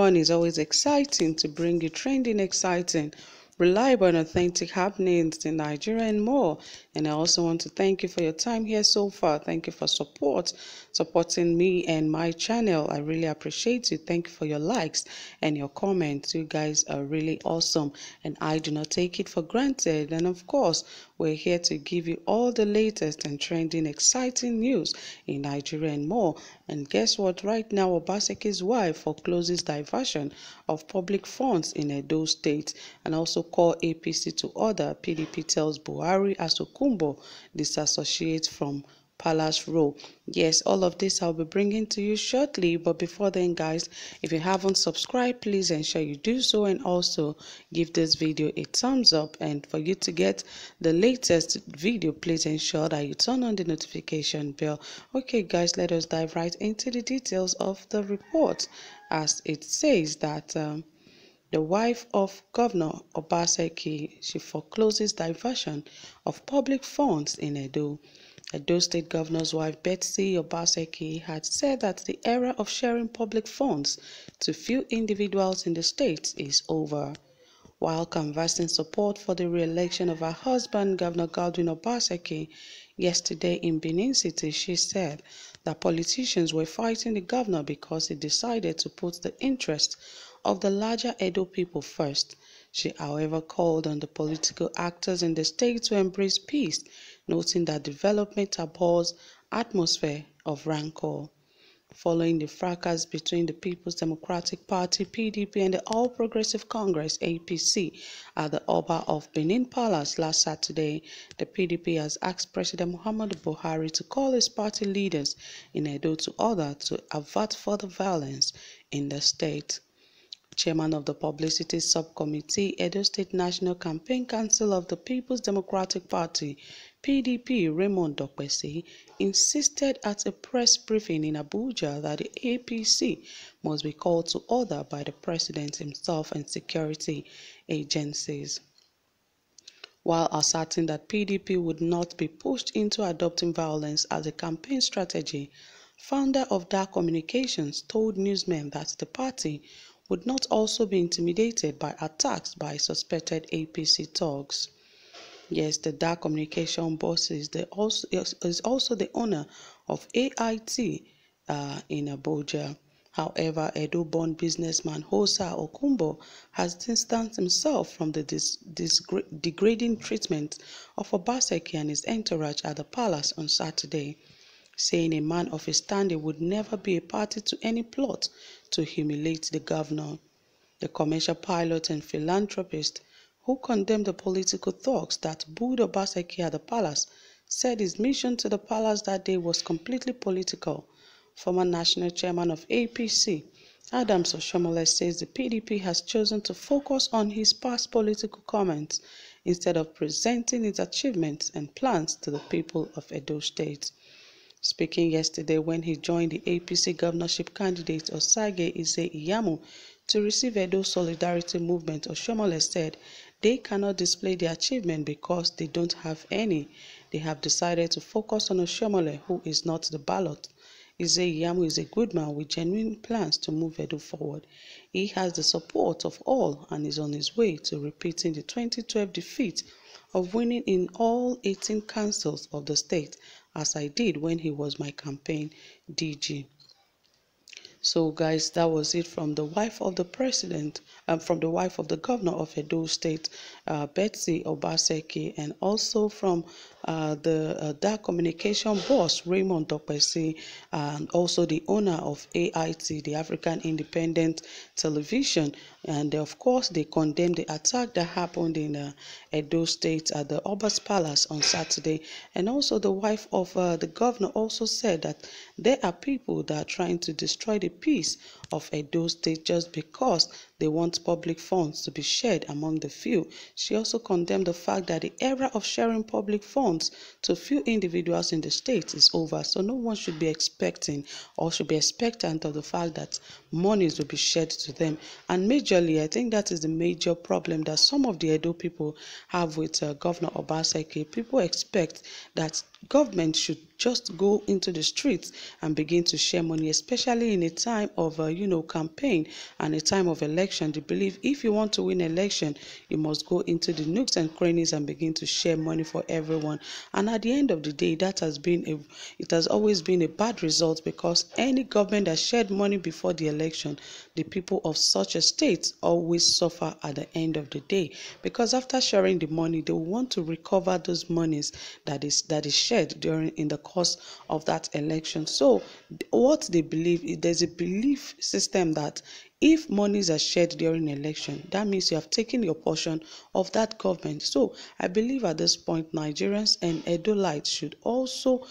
everyone. It's always exciting to bring you trending, exciting, reliable and authentic happenings in Nigeria and more. And I also want to thank you for your time here so far. Thank you for supporting me and my channel. I really appreciate you. Thank you for your likes and your comments. You guys are really awesome and I do not take it for granted. And of course, we're here to give you all the latest and trending, exciting news in Nigeria and more. And guess what? Right now, Obaseki'S wife forecloses diversion of public funds in Edo State and also call APC to order. PDP tells Buhari Asokumbo disassociate from Palace Row. Yes, all of this I'll be bringing to you shortly. But before then, guys, if you haven't subscribed, please ensure you do so and also give this video a thumbs up. And for you to get the latest video, please ensure that you turn on the notification bell. Okay, guys, let us dive right into the details of the report. As it says that the wife of Governor Obaseki, she forecloses diversion of public funds in Edo. Edo State Governor's wife Betsy Obaseki had said that the era of sharing public funds to few individuals in the state is over. While canvassing support for the re-election of her husband, Governor Godwin Obaseki, yesterday in Benin City, she said that politicians were fighting the governor because he decided to put the interest of the larger Edo people first. She, however, called on the political actors in the state to embrace peace, noting that development abhors atmosphere of rancor. Following the fracas between the People's Democratic Party (PDP) and the All Progressive Congress (APC) at the Oba of Benin Palace last Saturday, the PDP has asked President Muhammadu Buhari to call his party leaders in Edo to order to avert further violence in the state. Chairman of the Publicity Subcommittee, Edo State National Campaign Council of the People's Democratic Party (PDP), Raymond Dokpesi, insisted at a press briefing in Abuja that the APC must be called to order by the president himself and security agencies. While asserting that PDP would not be pushed into adopting violence as a campaign strategy, founder of DAR Communications told newsmen that the party would not also be intimidated by attacks by suspected APC thugs. Yes, the DAR Communication boss is also the owner of AIT in Abuja. However, Edo-born businessman Hosa Okumbo has distanced himself from the degrading treatment of Obaseki and his entourage at the palace on Saturday, saying a man of his standing would never be a party to any plot to humiliate the governor. The commercial pilot and philanthropist who condemned the political thugs that booed Obaseki at the palace said his mission to the palace that day was completely political. Former national chairman of APC, Adams Oshiomhole, says the PDP has chosen to focus on his past political comments instead of presenting its achievements and plans to the people of Edo State. Speaking yesterday when he joined the APC governorship candidate Osage Ise-Iyamu to receive Edo Solidarity Movement, Oshiomhole said they cannot display their achievement because they don't have any. They have decided to focus on Oshiomhole, who is not the ballot. Ise-Iyamu is a good man with genuine plans to move Edo forward. He has the support of all and is on his way to repeating the 2012 defeat of winning in all 18 councils of the state, as I did when he was my campaign DG. So guys, that was it from the wife of the president, from the wife of the governor of Edo State, Betsy Obaseki, and also from the DAR Communication boss, Raymond Dokpesi, and also the owner of AIT, the African Independent Television. And of course, they condemned the attack that happened in Edo State at the Oba's Palace on Saturday. And also the wife of the governor also said that there are people that are trying to destroy the peace of Edo State just because they want public funds to be shared among the few. She also condemned the fact that the era of sharing public funds to few individuals in the state is over. So no one should be expecting or should be expectant of the fact that monies will be shared to them. And majorly, I think that is the major problem that some of the Edo people have with Governor Obaseki. People expect that government should just go into the streets and begin to share money, especially in a time of campaign and a time of election. They believe if you want to win election, you must go into the nooks and crannies and begin to share money for everyone. And at the end of the day, it has always been a bad result, because any government that shared money before the election, the people of such a state always suffer at the end of the day, because after sharing the money, they will want to recover those monies that is shared in the course of that election. So what they believe, there's a belief system that if monies are shared during election, that means you have taken your portion of that government. So I believe at this point, Nigerians and Edolites should also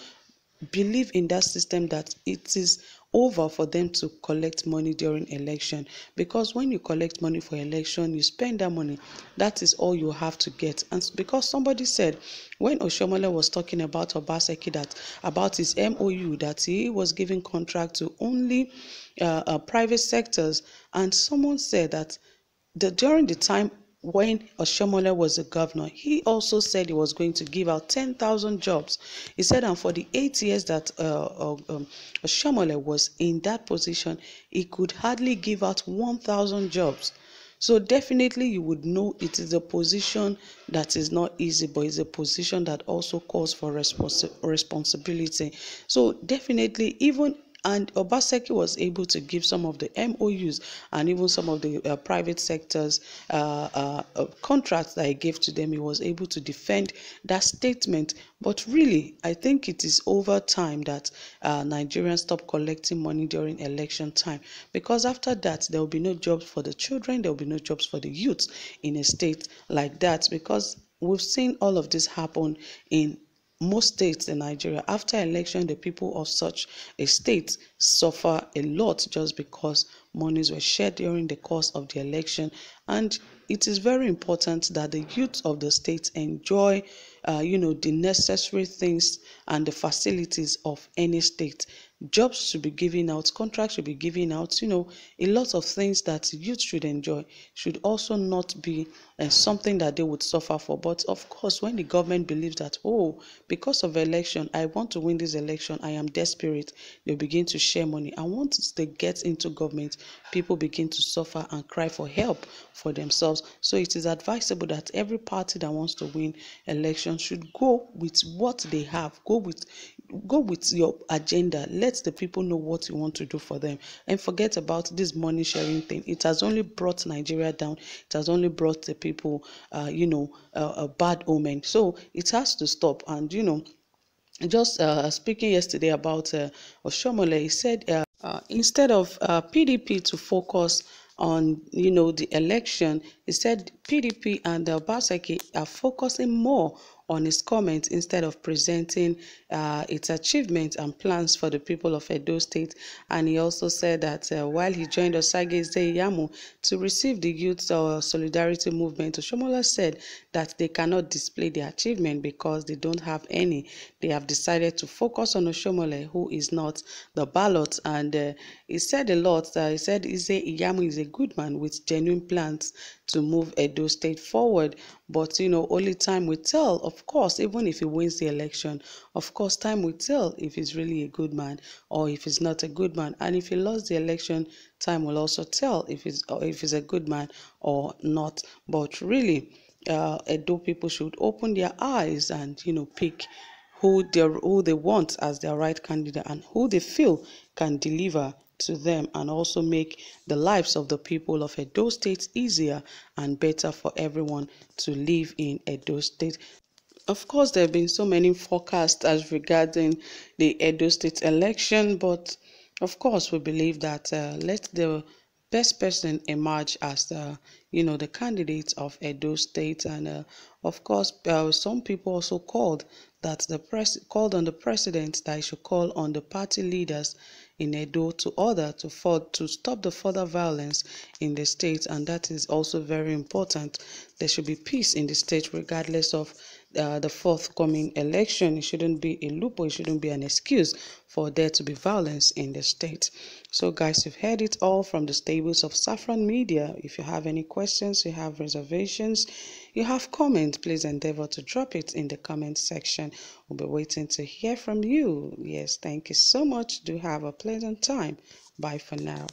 believe in that system, that it is over for them to collect money during election, because when you collect money for election, you spend that money, that is all you have to get. And because somebody said, when Oshomole was talking about Obaseki, that about his MOU, that he was giving contract to only private sectors, and someone said that during the time when Oshomole was a governor, he also said he was going to give out 10,000 jobs. He said, and for the 8 years that Oshomole was in that position, he could hardly give out 1,000 jobs. So definitely you would know it is a position that is not easy, but it's a position that also calls for responsibility. So definitely, and Obaseki was able to give some of the MOUs and even some of the private sectors contracts that he gave to them. He was able to defend that statement. But really, I think it is over time that Nigerians stop collecting money during election time, because after that, there will be no jobs for the children, there will be no jobs for the youth in a state like that, because we've seen all of this happen in most states in Nigeria. After election, the people of such a state suffer a lot just because monies were shared during the course of the election. And it is very important that the youth of the state enjoy the necessary things and the facilities of any state. Jobs should be given out, contracts should be given out, a lot of things that youth should enjoy should also not be something that they would suffer for. But of course, when the government believes that, oh, because of election, I want to win this election, I am desperate, they begin to share money. And once they get into government, people begin to suffer and cry for help for themselves. So it is advisable that every party that wants to win election should go with what they have, go with your agenda. Let the people know what you want to do for them, and forget about this money sharing thing. It has only brought Nigeria down. It has only brought the people a bad omen. So it has to stop. And just speaking yesterday about Oshomole, he said instead of PDP to focus on the election, he said PDP and Obaseki are focusing more on his comments instead of presenting its achievements and plans for the people of Edo State. And he also said that while he joined Osage's Yamu to receive the Youth Solidarity Movement, Oshomola said that they cannot display their achievement because they don't have any. They have decided to focus on Oshomole, who is not the ballot. And he said a lot. He said Yamu is a good man with genuine plans to move Edo State forward. But only time will tell. Of course, even if he wins the election, of course, time will tell if he's really a good man or if he's not a good man. And if he lost the election, time will also tell if he's a good man or not. But really, Edo people should open their eyes and pick who they want as their right candidate and who they feel can deliver to them and also make the lives of the people of Edo State easier and better for everyone to live in Edo State. Of course, there have been so many forecasts as regarding the Edo State election, but of course, we believe that let the best person emerge as the candidate of Edo State. And of course, some people also called on the president that he should call on the party leaders in Edo to stop the further violence in the state, and that is also very important. There should be peace in the state regardless of the forthcoming election. It shouldn't be a loophole, it shouldn't be an excuse for there to be violence in the state. So guys, you've heard it all from the stables of Saffron Media. If you have any questions, you have reservations, you have comments, please endeavor to drop it in the comment section. We'll be waiting to hear from you. Yes, thank you so much. Do have a pleasant time. Bye for now.